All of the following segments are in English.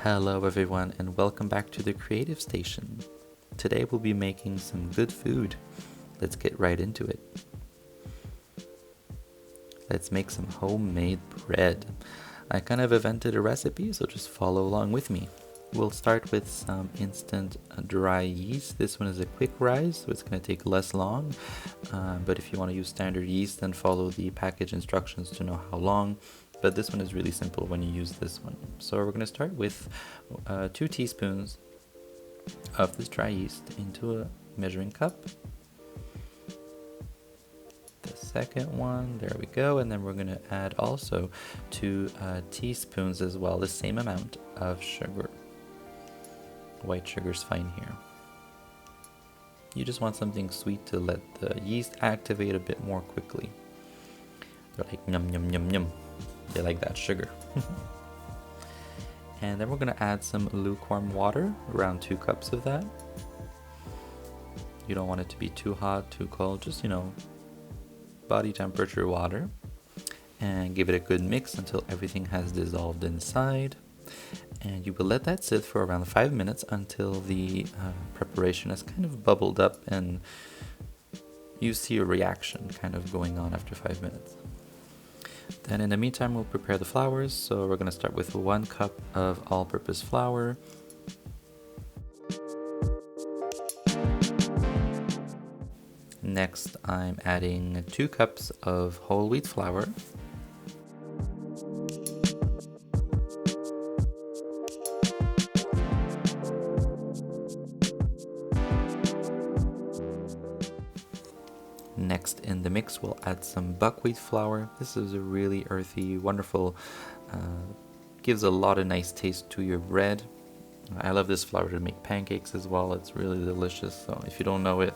Hello everyone and welcome back to the Creative Station. Today we'll be making some good food. Let's get right into it. Let's make some homemade bread. I kind of invented a recipe, so just follow along with me. We'll start with some instant dry yeast. This one is a quick rise, so it's going to take less long. But if you want to use standard yeast, then follow the package instructions to know how long. But this one is really simple when you use this one. So we're going to start with 2 teaspoons of this dry yeast into a measuring cup. The second one, there we go. And then we're going to add also 2 teaspoons as well, the same amount of sugar. White sugar's fine here. You just want something sweet to let the yeast activate a bit more quickly. They're like yum yum yum yum. They like that sugar. And then we're going to add some lukewarm water, around 2 cups of that. You don't want it to be too hot, too cold, just, body temperature water. And give it a good mix until everything has dissolved inside. And you will let that sit for around 5 minutes until the preparation has kind of bubbled up and you see a reaction kind of going on after 5 minutes. Then in the meantime, we'll prepare the flours. So we're going to start with 1 cup of all-purpose flour. Next, I'm adding 2 cups of whole wheat flour. Next in the mix, we'll add some buckwheat flour. This is a really earthy, wonderful, gives a lot of nice taste to your bread. I love this flour to make pancakes as well. It's really delicious. So if you don't know it,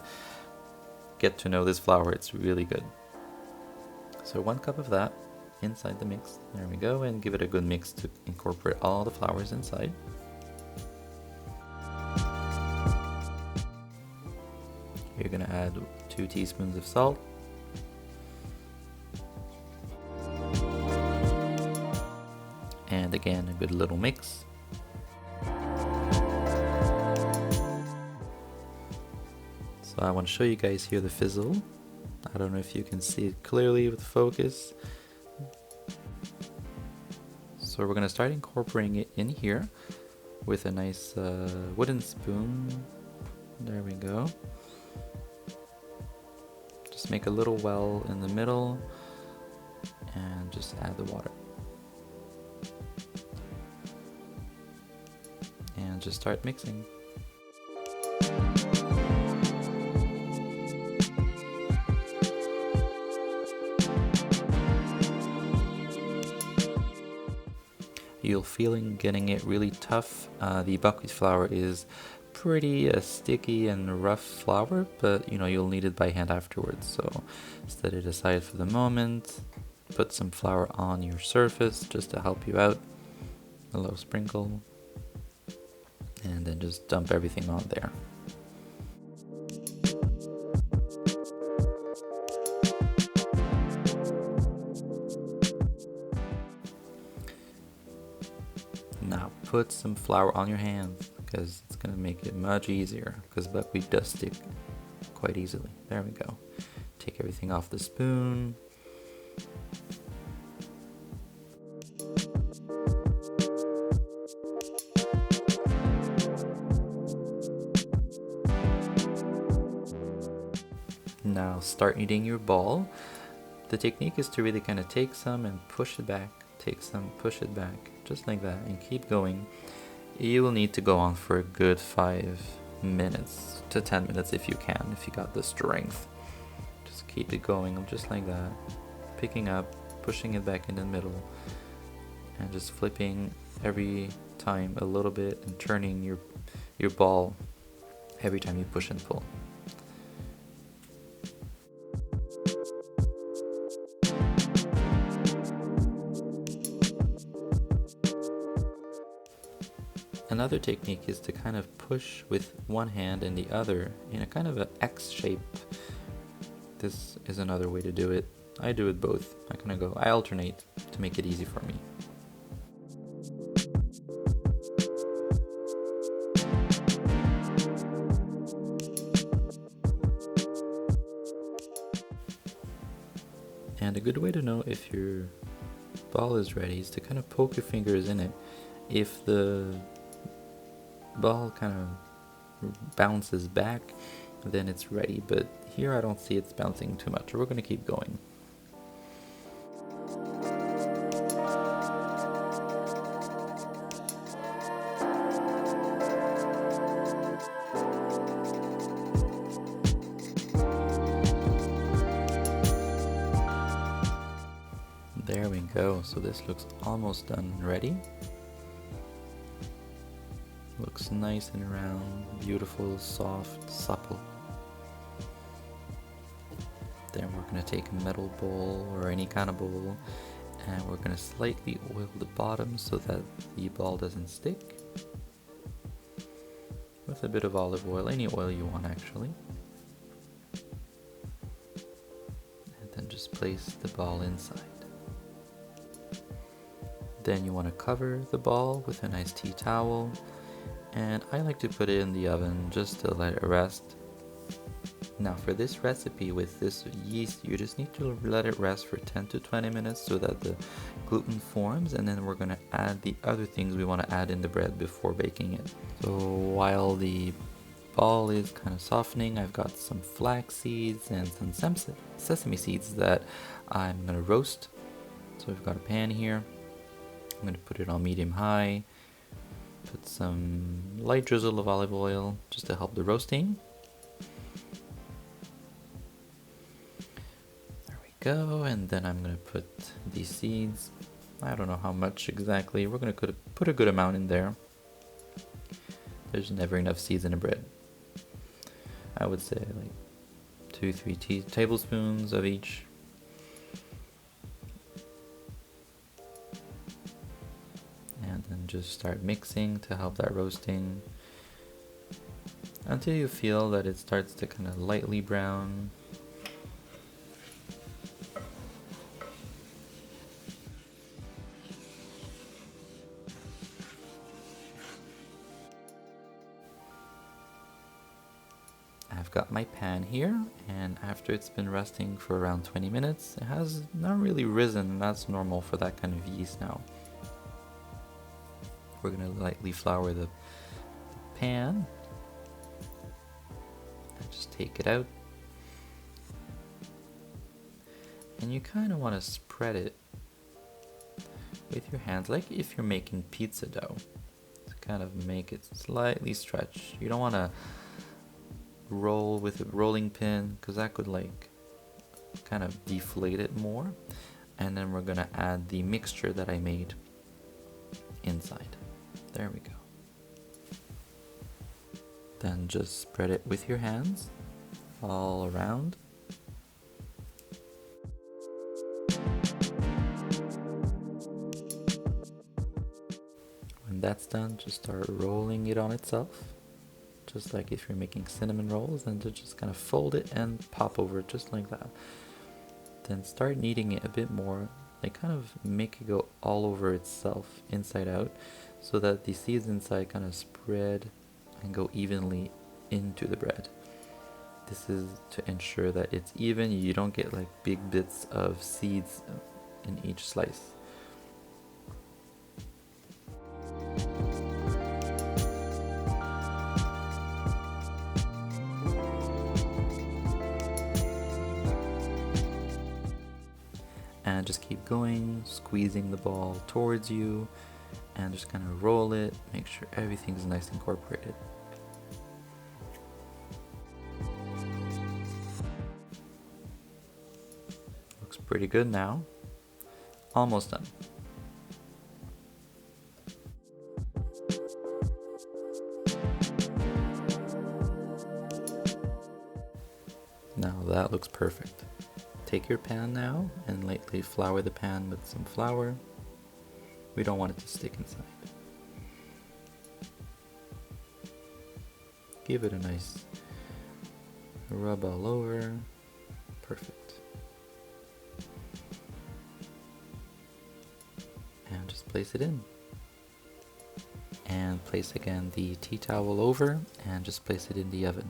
get to know this flour. It's really good. So 1 cup of that inside the mix. There we go. And give it a good mix to incorporate all the flours inside. You're going to add 2 teaspoons of salt. And again, a good little mix. So I want to show you guys here the fizzle. I don't know if you can see it clearly with focus. So we're going to start incorporating it in here with a nice wooden spoon. There we go. Just make a little well in the middle and just add the water. And just start mixing. You'll feeling getting it really tough. The buckwheat flour is pretty sticky and rough flour, but you'll need it by hand afterwards, so set it aside for the moment. Put some flour on your surface just to help you out, a little sprinkle, and then just dump everything on there. Now put some flour on your hands, because it's going to make it much easier, because buckwheat does stick quite easily. There we go. Take everything off the spoon. Now start kneading your ball. The technique is to really kind of take some and push it back, take some, push it back, just like that, and keep going. You will need to go on for a good 5 minutes to 10 minutes if you can, if you got the strength. Just keep it going just like that, picking up, pushing it back in the middle, and just flipping every time a little bit and turning your ball every time you push and pull. Another technique is to kind of push with one hand and the other in a kind of an X shape. This is another way to do it. I do it both. I alternate to make it easy for me. And a good way to know if your ball is ready is to kind of poke your fingers in it. If the ball kind of bounces back, then it's ready, but here I don't see it's bouncing too much. We're going to keep going. There we go. So this looks almost done and ready. Looks nice and round, beautiful, soft, supple. Then we're going to take a metal bowl or any kind of bowl, and we're going to slightly oil the bottom so that the ball doesn't stick. With a bit of olive oil, any oil you want actually. And then just place the ball inside. Then you want to cover the ball with a nice tea towel, and I like to put it in the oven just to let it rest. Now for this recipe with this yeast, you just need to let it rest for 10 to 20 minutes so that the gluten forms, and then we're going to add the other things we want to add in the bread before baking it. So while the ball is kind of softening, I've got some flax seeds and some sesame seeds that I'm going to roast. So we've got a pan here. I'm going to put it on medium high, put some light drizzle of olive oil just to help the roasting. There we go, and then I'm going to put these seeds. I don't know how much exactly. We're going to put a good amount in there. There's never enough seeds in a bread. I would say like 2-3 tablespoons of each. And then just start mixing to help that roasting until you feel that it starts to kind of lightly brown. I've got my pan here, and after it's been resting for around 20 minutes, it has not really risen. That's normal for that kind of yeast now. We're going to lightly flour the pan and just take it out. And you kind of want to spread it with your hands, like if you're making pizza dough, to kind of make it slightly stretch. You don't want to roll with a rolling pin because that could like kind of deflate it more. And then we're going to add the mixture that I made inside. There we go. Then just spread it with your hands all around. When that's done, just start rolling it on itself. Just like if you're making cinnamon rolls, and to just kind of fold it and pop over it just like that. Then start kneading it a bit more, like kind of make it go all over itself inside out, so that the seeds inside kind of spread and go evenly into the bread. This is to ensure that it's even, you don't get like big bits of seeds in each slice. And just keep going, squeezing the ball towards you, and just kind of roll it, make sure everything's nice and incorporated. Looks pretty good now. Almost done. Now that looks perfect. Take your pan now and lightly flour the pan with some flour. We don't want it to stick inside. Give it a nice rub all over. Perfect. And just place it in. And place again the tea towel over and just place it in the oven.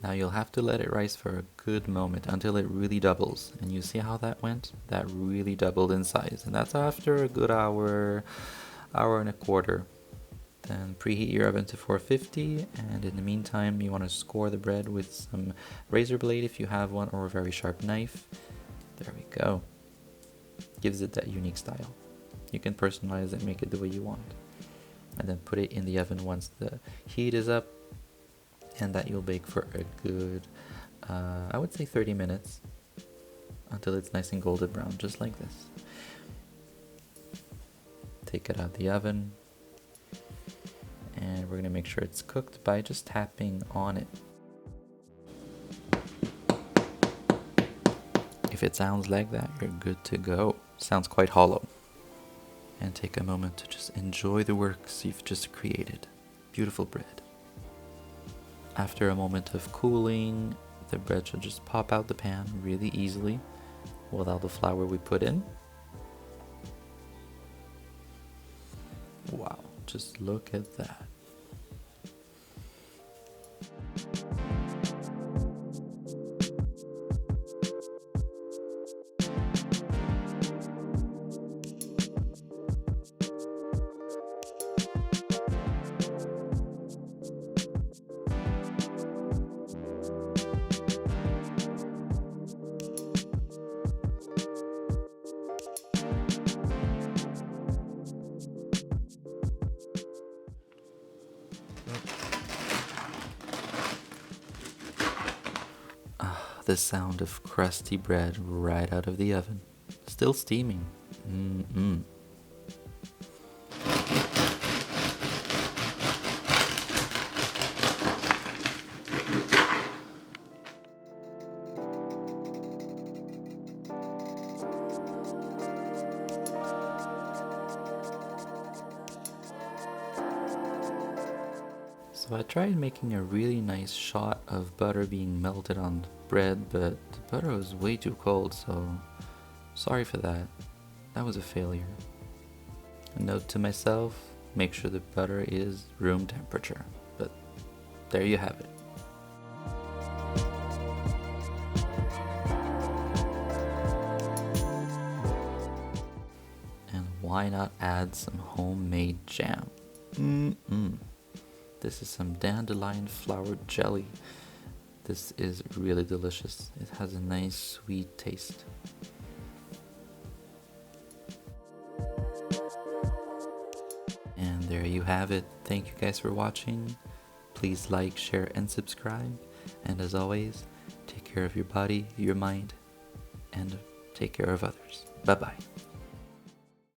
Now you'll have to let it rise for a good moment until it really doubles. And you see how that went? That really doubled in size. And that's after a good hour, hour and a quarter. Then preheat your oven to 450, and in the meantime you want to score the bread with some razor blade if you have one, or a very sharp knife. There we go. Gives it that unique style. You can personalize it, make it the way you want. And then put it in the oven once the heat is up, and that you'll bake for a good, I would say 30 minutes, until it's nice and golden brown, just like this. Take it out of the oven, and we're going to make sure it's cooked by just tapping on it. If it sounds like that, you're good to go. Sounds quite hollow. And take a moment to just enjoy the works you've just created. Beautiful bread. After a moment of cooling, the bread should just pop out the pan really easily without the flour we put in. Wow, just look at that. The sound of crusty bread right out of the oven. Still steaming. Mm-mm. So I tried making a really nice shot of butter being melted on bread, but the butter was way too cold, so sorry for that. That was a failure. A note to myself, make sure the butter is room temperature. But there you have it. And why not add some homemade jam? This is some dandelion flour jelly. This is really delicious. It has a nice sweet taste. And there you have it. Thank you guys for watching. Please like, share, and subscribe. And as always, take care of your body, your mind, and take care of others. Bye-bye.